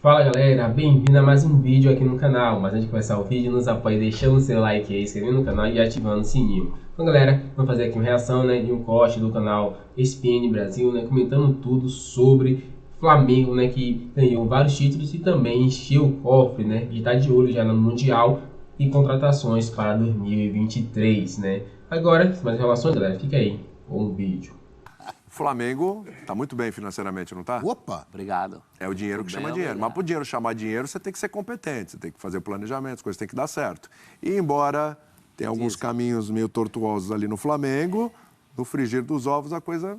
Fala galera, bem-vindo a mais um vídeo aqui no canal. Mas antes de começar o vídeo, nos apoie deixando seu like aí, inscrevendo no canal e ativando o sininho. Então galera, vamos fazer aqui uma reação, né, de um corte do canal ESPN Brasil, né, comentando tudo sobre Flamengo, né, que ganhou vários títulos e também encheu o cofre, né, de estar de olho já no Mundial e contratações para 2023, né. Agora, sem mais enrolações galera, fica aí com o vídeo. O Flamengo está muito bem financeiramente, não está? Opa! Obrigado. É o dinheiro que chama dinheiro. Mas para o dinheiro chamar dinheiro, você tem que ser competente, você tem que fazer planejamento, as coisas têm que dar certo. E embora tenha alguns caminhos meio tortuosos ali no Flamengo, no frigir dos ovos a coisa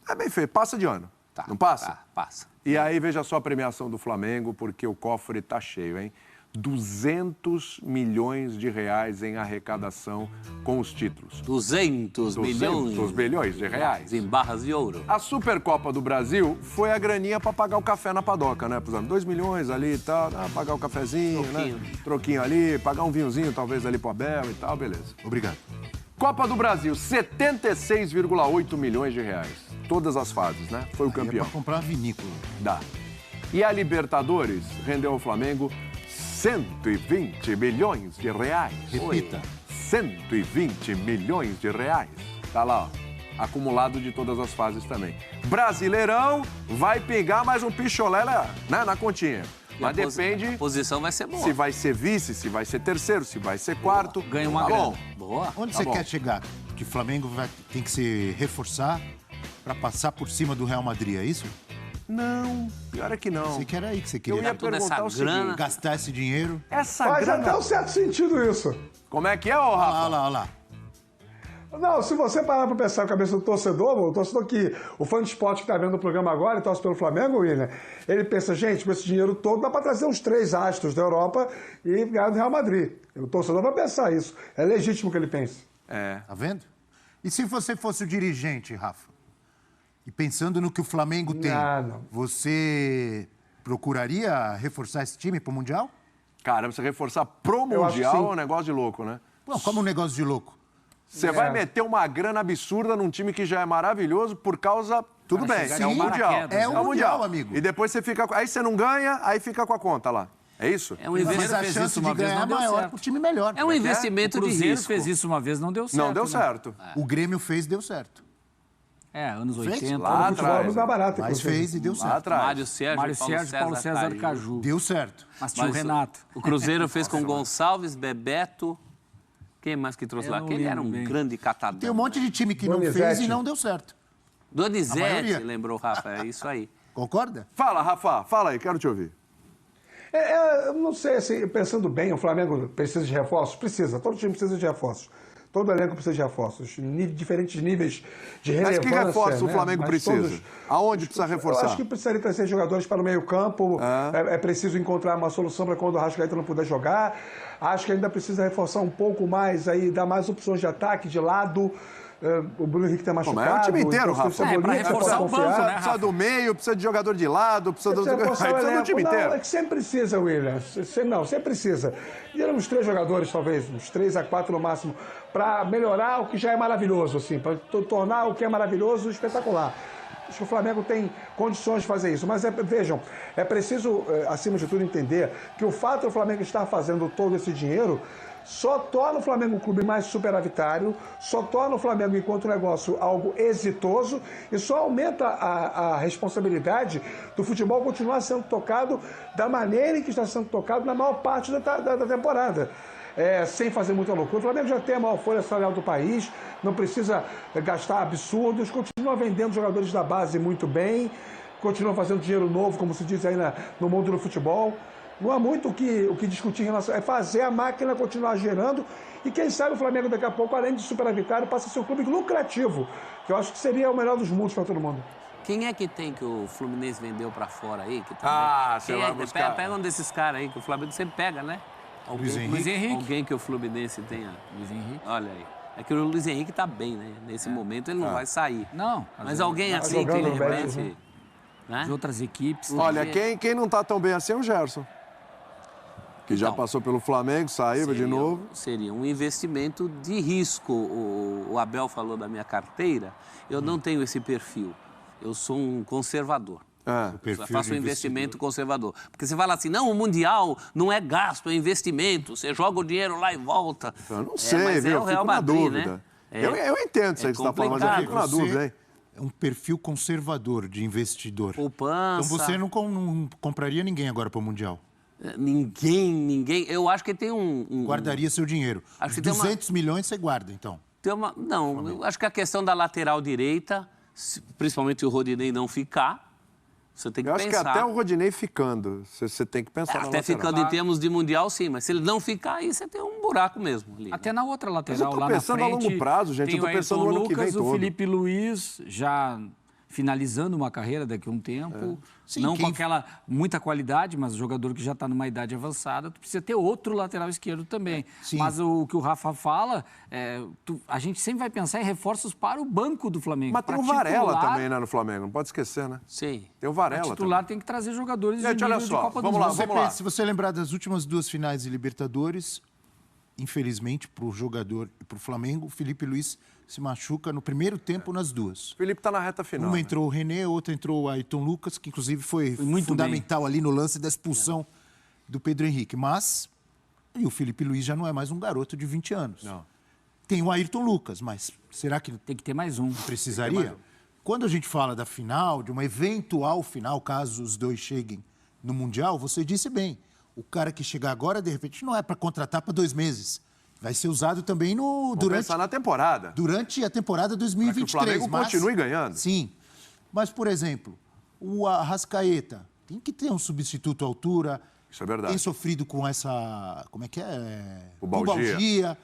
é bem feita. Passa de ano, Tá, não passa? Tá, passa. E aí veja só a premiação do Flamengo, porque o cofre está cheio, hein? 200 milhões de reais em arrecadação com os títulos. 200 milhões. 200 bilhões de reais. Em barras de ouro. A Supercopa do Brasil foi a graninha para pagar o café na padoca, né? Por exemplo, 2 milhões ali e tal, pagar o cafezinho, Troquinho. né? Troquinho ali, pagar um vinhozinho talvez ali pro Abel e tal, beleza. Obrigado. Copa do Brasil, 76,8 milhões de reais. Todas as fases, né? Foi o É campeão. pra comprar uma vinícola. Dá. E a Libertadores rendeu ao Flamengo 120 milhões de reais. Repita. 120 milhões de reais. Tá lá, ó. Acumulado de todas as fases também. Brasileirão vai pegar mais um picholé, né, na continha. E Mas depende A posição vai ser boa. se vai ser vice, se vai ser terceiro, se vai ser quarto. Ganha uma tá grana. bom. Boa. Onde Tá você bom. quer chegar? Que o Flamengo tem que se reforçar pra passar por cima do Real Madrid, é isso? Não, pior é que não. Você que era aí que você Eu queria ia toda essa perguntar o seguinte. grana. gastar esse dinheiro. Essa Faz grana... até um certo sentido isso. Como é que é, ô Olha lá, Rafa? olha lá, olha lá. Não, se você parar pra pensar na cabeça do torcedor, o torcedor que, o fã de esporte que tá vendo o programa agora e torce pelo Flamengo, William, ele pensa, gente, com esse dinheiro todo dá pra trazer uns 3 astros da Europa e ganhar do Real Madrid. O torcedor vai pensar isso. É legítimo que ele pense. É. Tá vendo? E se você fosse o dirigente, Rafa? E pensando no que o Flamengo tem, Não. você procuraria reforçar esse time pro Mundial? Caramba, você reforçar pro Eu acho que Mundial sim. é um negócio de louco, né? Pô, como um negócio de louco. Você vai meter uma grana absurda num time que já é maravilhoso por causa... Tudo bem, chegar é o de Mundial. paraquedas, é o Mundial, amigo. E depois você fica... Aí você não ganha, aí fica com a conta lá. É isso? É um Mas investimento. a fez chance isso de uma vez, ganhar é não deu maior certo. pro time melhor. É um investimento O de Cruzeiro risco. fez isso uma vez, não deu certo. Não deu né? certo. O Grêmio fez, deu certo. É, anos Fez? 80. Lá O futebol é atrás. muito mais barato. Mas inclusive. fez e deu Lá certo. atrás. Mário Sérgio, Mário Sérgio, Paulo César Caju. Deu certo. Mas tinha o Mas Renato. O Cruzeiro fez com Gonçalves, Bebeto. Quem mais que trouxe Eu lá? não Aquele era lembro um bem. grande catadão. Tem um monte de time que não Donizete. fez e não deu certo. Donizete, maioria. lembrou, Rafa, é isso aí. Concorda? Fala, Rafa. Fala aí, quero te ouvir. Eu não sei, assim, pensando bem, o Flamengo precisa de reforços? Precisa, todo time precisa de reforços. Todo elenco precisa de reforços, diferentes níveis de Mas relevância. que reforço o né? Flamengo Mas precisa? Aonde precisa Eu reforçar? acho que precisaria trazer jogadores para o meio-campo. É preciso encontrar uma solução para quando o Arrascaeta não puder jogar. Acho que ainda precisa reforçar um pouco mais, aí, dar mais opções de ataque, de lado. O Bruno Henrique está machucado. Mas é o time inteiro, então, Rafa. precisa de É, pra Cebolinha, reforçar precisa o banco, confiar. né? Precisa do meio, precisa de jogador de lado, precisa do... Precisa reforçar o Precisa do elenco. time Não, inteiro. é que sempre precisa, William. Sempre precisa. E eram uns 3 jogadores, talvez, uns 3 a 4 no máximo, para melhorar o que já é maravilhoso, assim, para tornar o que é maravilhoso espetacular. Acho que o Flamengo tem condições de fazer isso. Mas vejam, é preciso, acima de tudo, entender que o fato do Flamengo estar fazendo todo esse dinheiro só torna o Flamengo um clube mais superavitário, só torna o Flamengo, enquanto negócio, algo exitoso e só aumenta a responsabilidade do futebol continuar sendo tocado da maneira em que está sendo tocado na maior parte da temporada. Sem fazer muita loucura. O Flamengo já tem a maior folha salarial do país, não precisa gastar absurdos, continua vendendo jogadores da base muito bem, continua fazendo dinheiro novo, como se diz aí no mundo do futebol. Não há muito o que discutir em relação... É fazer a máquina continuar gerando e quem sabe o Flamengo daqui a pouco, além de superavitário, passa a ser um clube lucrativo, que eu acho que seria o melhor dos mundos para todo mundo. Quem é que tem que o Fluminense vendeu pra fora aí? Que você vai buscar. Pega um desses caras aí, que o Flamengo sempre pega, né? Luiz Henrique. Alguém que o Fluminense tenha. Luiz Henrique. Olha aí. É que o Luiz Henrique tá bem, né? Nesse momento ele não vai sair. Não. Mas alguém assim que jogando ele no Betis, realmente... Né? De outras equipes. Olha, quem não tá tão bem assim é o Gerson. Que já Então, passou pelo Flamengo, saiu de novo. Seria um investimento de risco. O Abel falou da minha carteira. Eu não tenho esse perfil. Eu sou um conservador. Faça um investimento conservador. Porque você fala assim, não, o Mundial não é gasto, é investimento. Você joga o dinheiro lá e volta. Eu não sei, mas viu? é o Real Madrid, né? Eu entendo isso aí que você está falando, mas eu fico na dúvida, hein? É um perfil conservador de investidor. Poupança. Então você não compraria ninguém agora para o Mundial? Ninguém. Eu acho que tem Guardaria seu dinheiro. Acho que 200 milhões você guarda, então. Não, eu acho que a questão da lateral direita, principalmente o Rodinei não ficar, você tem que pensar. Eu acho que até o Rodinei ficando, você tem que pensar na Até lateral. ficando em termos de Mundial, sim, mas se ele não ficar, aí você tem um buraco mesmo ali. Até na outra lateral, Mas eu tô lá na pensando a frente, longo prazo, gente, tem eu tô o pensando Ayrton no ano que vem Lucas, o todo. Felipe Luiz já finalizando uma carreira daqui a um tempo. Sim, não com aquela muita qualidade, mas jogador que já está numa idade avançada, tu precisa ter outro lateral esquerdo também. Sim. Mas o que o Rafa fala, a gente sempre vai pensar em reforços para o banco do Flamengo. Mas tem Pra o Varela titular, também, né, no Flamengo, não pode esquecer, né? Sim. Tem o Para Varela titular também. tem que trazer jogadores Gente, de olha nível só, de Copa vamos do lá, Mundo. vamos lá. Se você lembrar das últimas 2 finais de Libertadores, infelizmente, para o jogador e para o Flamengo, o Felipe Luiz se machuca no primeiro tempo nas duas. O Felipe tá na reta final. Uma né? entrou o René, outra entrou o Ayrton Lucas, que inclusive foi muito fundamental ali no lance da expulsão do Pedro Henrique. Mas e o Felipe Luiz já não é mais um garoto de 20 anos. Não. Tem o Ayrton Lucas, mas será que Tem que ter mais um. precisaria? Quando a gente fala da final, de uma eventual final, caso os dois cheguem no Mundial, você disse bem, o cara que chegar agora, de repente, não é para contratar para 2 meses. Vai ser usado também durante Pensar na temporada. durante a temporada 2023. Para que o Flamengo continue ganhando. Sim. Mas, por exemplo, o Arrascaeta tem que ter um substituto à altura. Isso é verdade. Tem sofrido com essa... Como é que é? Pubalgia.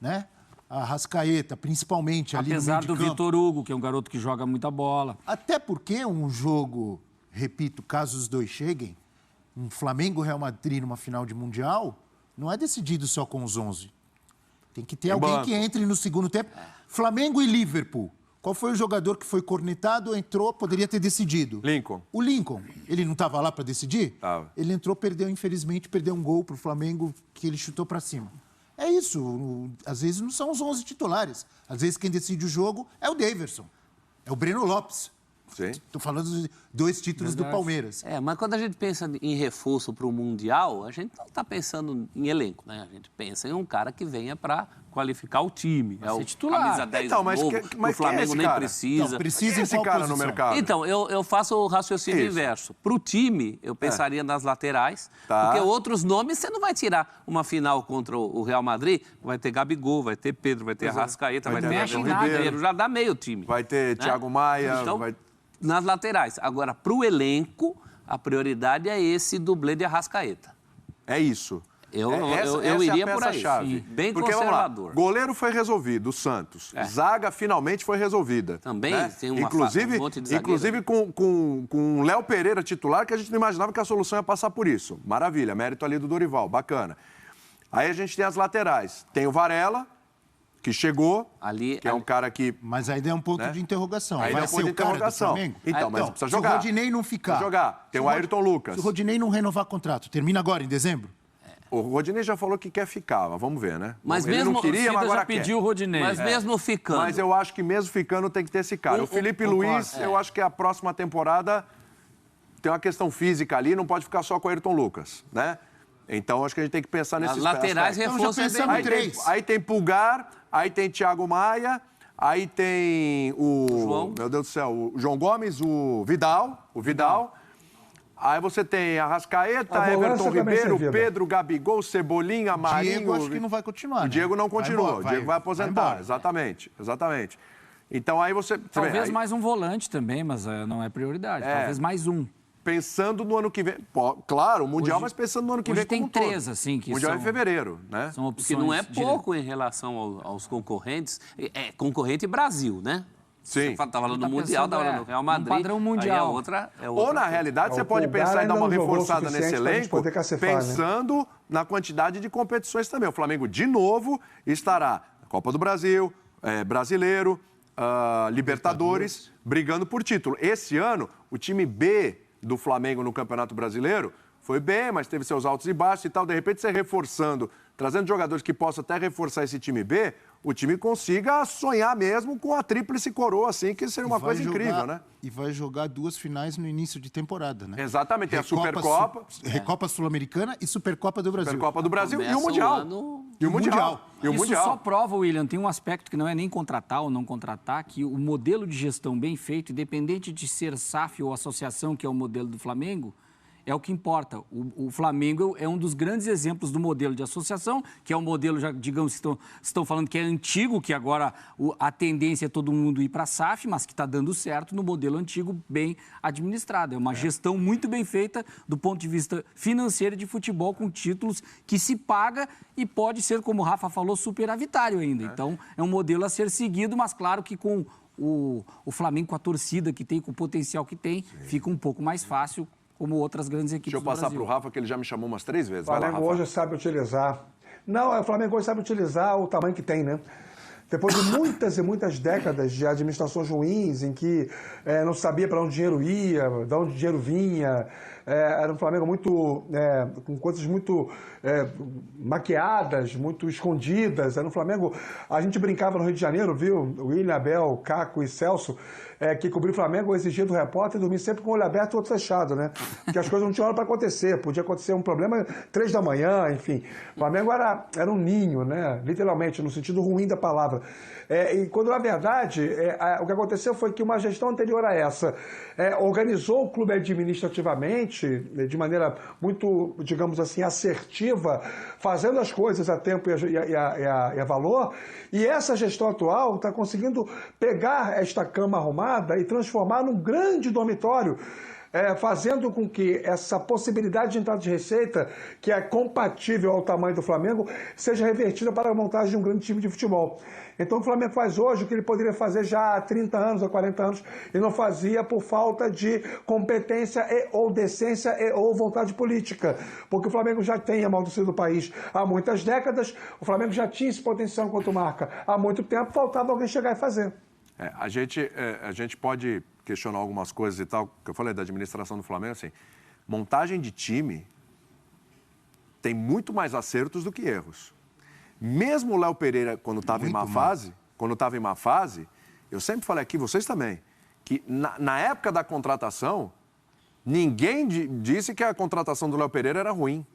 Né? A Arrascaeta, principalmente ali Apesar no meio do de campo. Vitor Hugo, que é um garoto que joga muita bola. Até porque um jogo, repito, caso os dois cheguem, um Flamengo-Real Madrid numa final de Mundial, não é decidido só com os 11. Tem que ter Tem alguém banco. que entre no segundo tempo. Flamengo e Liverpool. Qual foi o jogador que foi cornetado, entrou, poderia ter decidido? Lincoln. O Lincoln. Ele não estava lá para decidir? Tava. Ele entrou, perdeu, infelizmente, perdeu um gol para o Flamengo que ele chutou para cima. É isso. Às vezes não são os 11 titulares. Às vezes quem decide o jogo é o Daverson. É o Breno Lopes. Sim. Estou falando de 2 títulos do Palmeiras. Mas quando a gente pensa em reforço para o Mundial, a gente não está pensando em elenco, né? A gente pensa em um cara que venha para qualificar o time. É o titular. camisa 10 Então, mas novo, que- que mas o quem é Flamengo esse nem cara? precisa. Não, precisa Quem é em esse qual cara no posição? mercado? Então, eu faço o raciocínio Isso. inverso. Para o time, eu pensaria nas laterais, Tá. porque outros nomes você não vai tirar uma final contra o Real Madrid, vai ter Gabigol, vai ter Pedro, vai ter Arrascaeta, vai ter mexe Everton nada. Ribeiro, já dá meio time. Vai ter né? Thiago Maia, Então, vai... nas laterais. Agora, para o elenco, a prioridade é esse dublê de Arrascaeta. É isso. Eu Essa iria é a por aí, peça-chave. sim. Bem Porque, vamos lá, conservador. goleiro foi resolvido, o Santos. É. Zaga finalmente foi resolvida. Também né? tem um monte de zagueiro. Inclusive com o Léo Pereira titular, que a gente não imaginava que a solução ia passar por isso. Maravilha, mérito ali do Dorival, bacana. Aí a gente tem as laterais. Tem o Varela, que chegou, que é um cara que... Mas aí é um ponto Né? de interrogação. Aí Vai é um ponto ser de o cara do interrogação. Flamengo? Então, mas precisa jogar. Se o Rodinei não ficar... Precisa jogar. Tem Se o Ayrton Lucas. Se o Rodinei não renovar contrato, termina agora, em dezembro? O Rodinei já falou que quer ficar, mas vamos ver, né? Mas Ele mesmo não queria, O mas Cida agora já quer. pediu o Rodinei. Mas mesmo ficando... Mas eu acho que mesmo ficando tem que ter esse cara. O Felipe Luiz, eu acho que a próxima temporada tem uma questão física ali, não pode ficar só com o Ayrton Lucas, né? Então acho que a gente tem que pensar nesses As laterais aspectos. reforço Então já é bem... pensamos Aí três. aí tem Pulgar, aí tem Thiago Maia, aí tem o... João. Meu Deus do céu, o João Gomes, o Vidal. Aí você tem Arrascaeta, A volância Everton também Ribeiro, servia. Pedro, Gabigol, Cebolinha, Marinho... Diego acho que não vai continuar. O né? Diego não continua, embora, o Diego vai aposentar, embora. exatamente. Então aí você... Talvez aí, mais um volante também, mas não é prioridade. É. Talvez mais um. pensando no ano que vem... Pô, claro, o Mundial, Hoje- mas pensando no ano que hoje vem tem como um todo. 3, assim, que O Mundial é são- em fevereiro, né? São O opções que não é diretas. pouco em relação aos concorrentes. É concorrente Brasil, né? Sim. Você tá falando Tá do Mundial, tá pensando, falando do Real Madrid. num padrão mundial. Aí é outra Ou, na realidade, você O pode Pulgar pensar em dar ainda uma não jogou o reforçada nesse suficiente pra gente elenco, poder cacifar, né? pensando na quantidade de competições também. O Flamengo, de novo, estará na Copa do Brasil, Brasileiro, Libertadores, brigando por título. Esse ano, o time B do Flamengo no Campeonato Brasileiro foi bem, mas teve seus altos e baixos e tal. De repente, você reforçando, trazendo jogadores que possam até reforçar esse time B, o time consiga sonhar mesmo com a tríplice coroa, assim, que seria uma coisa incrível, né? E vai jogar 2 finais no início de temporada, né? Exatamente, tem a Supercopa. Recopa Sul-Americana e Supercopa do Brasil. Supercopa do Brasil e o Começa Mundial. ano- E o Mundial. E o Isso Mundial. só prova, William, tem um aspecto que não é nem contratar ou não contratar, que o modelo de gestão bem feito, independente de ser SAF ou associação, que é o modelo do Flamengo, é o que importa. O Flamengo é um dos grandes exemplos do modelo de associação, que é um modelo, já digamos, estão falando que é antigo, que agora a tendência é todo mundo ir para a SAF, mas que está dando certo no modelo antigo, bem administrado. É uma gestão muito bem feita do ponto de vista financeiro de futebol, com títulos que se paga e pode ser, como o Rafa falou, superavitário ainda. Então, é um modelo a ser seguido, mas claro que com o Flamengo, com a torcida que tem, com o potencial que tem, fica um pouco mais fácil, como outras grandes equipes Deixa eu passar para o Rafa, que ele já me chamou umas 3 vezes. O Flamengo hoje sabe utilizar. Não, o Flamengo hoje sabe utilizar o tamanho que tem, né? Depois de muitas e muitas décadas de administrações ruins, em que não sabia para onde o dinheiro ia, de onde o dinheiro vinha, era um Flamengo muito com coisas muito maquiadas, muito escondidas. Era um Flamengo. A gente brincava no Rio de Janeiro, viu? William, Abel, Caco e Celso, que cobriu o Flamengo exigia do repórter dormir sempre com o olho aberto e o outro fechado, né? Porque as coisas não tinham hora para acontecer. Podia acontecer um problema 3 da manhã, enfim. O Flamengo era um ninho, né? Literalmente, no sentido ruim da palavra. E quando, na verdade, o que aconteceu foi que uma gestão anterior a essa organizou o clube administrativamente, de maneira muito, digamos assim, assertiva, fazendo as coisas a tempo e a valor, e essa gestão atual está conseguindo pegar esta cama arrumada e transformar num grande dormitório, fazendo com que essa possibilidade de entrada de receita, que é compatível ao tamanho do Flamengo, seja revertida para a montagem de um grande time de futebol. Então o Flamengo faz hoje o que ele poderia fazer já há 30 anos ou 40 anos e não fazia por falta de competência ou decência ou vontade política. Porque o Flamengo já tem amaldecido o país há muitas décadas, o Flamengo já tinha esse potencial enquanto marca há muito tempo, faltava alguém chegar e fazer. A gente pode questionar algumas coisas e tal, que eu falei da administração do Flamengo, assim, montagem de time tem muito mais acertos do que erros. Mesmo o Léo Pereira, quando estava em má fase, eu sempre falei aqui, vocês também, que na época da contratação, ninguém disse que a contratação do Léo Pereira era ruim.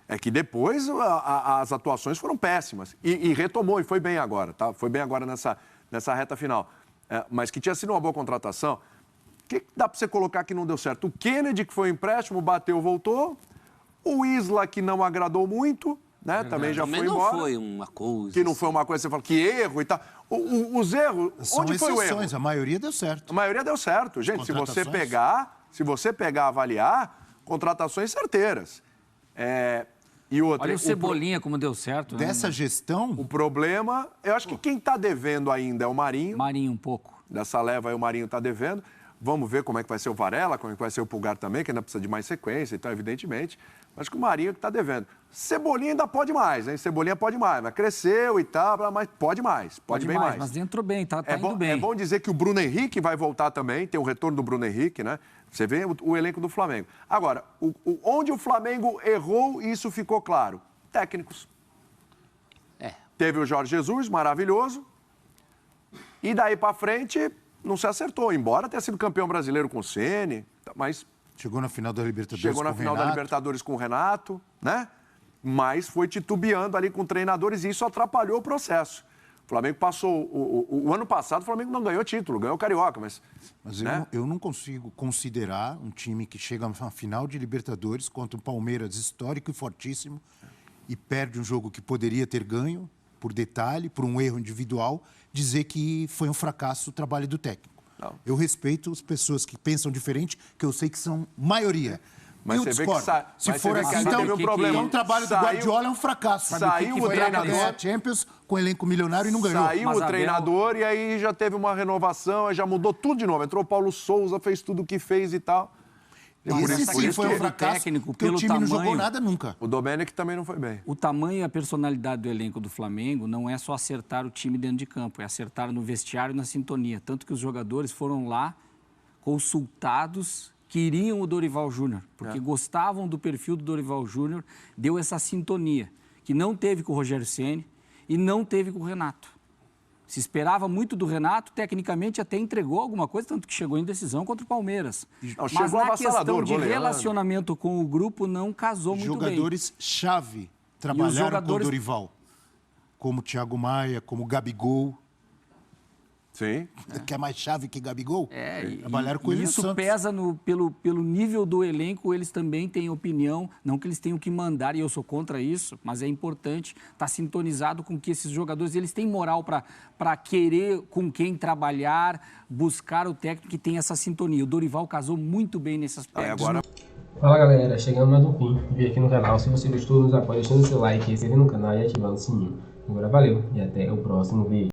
É que depois as atuações foram péssimas. E retomou, e foi bem agora, tá? Foi bem agora nessa reta final. Mas que tinha sido uma boa contratação. O que dá para você colocar que não deu certo? O Kennedy, que foi um empréstimo, bateu, voltou. O Isla, que não agradou muito, né? Também já foi embora. Não foi uma coisa. Que não foi uma coisa, você fala, que erro e tal. Os erros, onde foi o erro? A maioria deu certo. A maioria deu certo. Gente, se você pegar, avaliar, contratações certeiras. E outra, Olha o Cebolinha como deu certo. Dessa gestão... O problema, eu acho que quem está devendo ainda é o Marinho. Marinho um pouco. Dessa leva aí o Marinho está devendo. Vamos ver como é que vai ser o Varela, como é que vai ser o Pulgar também, que ainda precisa de mais sequência, então, evidentemente. Acho que o Marinho que está devendo. Cebolinha ainda pode mais, hein? Cebolinha pode mais. Mas cresceu e tal, mas pode mais. Pode bem mais. Mas entrou bem, tá indo bem. É bom dizer que o Bruno Henrique vai voltar também, tem o retorno do Bruno Henrique, né? Você vê o elenco do Flamengo. Agora, onde o Flamengo errou, isso ficou claro. Técnicos. Teve o Jorge Jesus, maravilhoso. E daí para frente, não se acertou. Embora tenha sido campeão brasileiro com o Ceni, mas... Chegou na final da Libertadores Chegou na final da Libertadores com o Renato, né? Mas foi titubeando ali com treinadores e isso atrapalhou o processo. O Flamengo passou... O ano passado o Flamengo não ganhou título, ganhou o Carioca, mas... né? eu não consigo considerar um time que chega na final de Libertadores contra um Palmeiras histórico e fortíssimo e perde um jogo que poderia ter ganho, por detalhe, por um erro individual, dizer que foi um fracasso o trabalho do técnico. Não. Eu respeito as pessoas que pensam diferente, que eu sei que são maioria. Mas você vê que se for assim, então o trabalho do Guardiola é um fracasso. Saiu o treinador a Champions com elenco milionário e não ganhou. Saiu o treinador e aí já teve uma renovação, aí já mudou tudo de novo. Entrou o Paulo Souza, fez tudo o que fez e tal. Esse sim foi um fracasso, técnico, porque o time não jogou nada nunca. O Domenech também não foi bem. O tamanho e a personalidade do elenco do Flamengo não é só acertar o time dentro de campo, é acertar no vestiário e na sintonia. Tanto que os jogadores foram lá consultados, queriam o Dorival Júnior, porque gostavam do perfil do Dorival Júnior, deu essa sintonia, que não teve com o Rogério Ceni e não teve com o Renato. Se esperava muito do Renato, tecnicamente até entregou alguma coisa, tanto que chegou em decisão contra o Palmeiras. Não, Mas chegou na questão avassalador, de goleando. relacionamento com o grupo não casou muito bem. Jogadores-chave trabalharam jogadores- com o Dorival. Como Thiago Maia, como Gabigol. Sim. Que é mais chave que Gabigol. Trabalharam com E ele no isso Santos. pesa pelo nível do elenco, eles também têm opinião, não que eles tenham que mandar, e eu sou contra isso, mas é importante estar sintonizado com que esses jogadores, eles têm moral para querer com quem trabalhar, buscar o técnico que tem essa sintonia. O Dorival casou muito bem nesse aspecto. Aí agora... Fala galera, chegando mais um fim de vídeo aqui no canal. Se você gostou, nos apoia deixando seu like, se inscrevendo no canal e ativando o sininho. Agora valeu e até o próximo vídeo.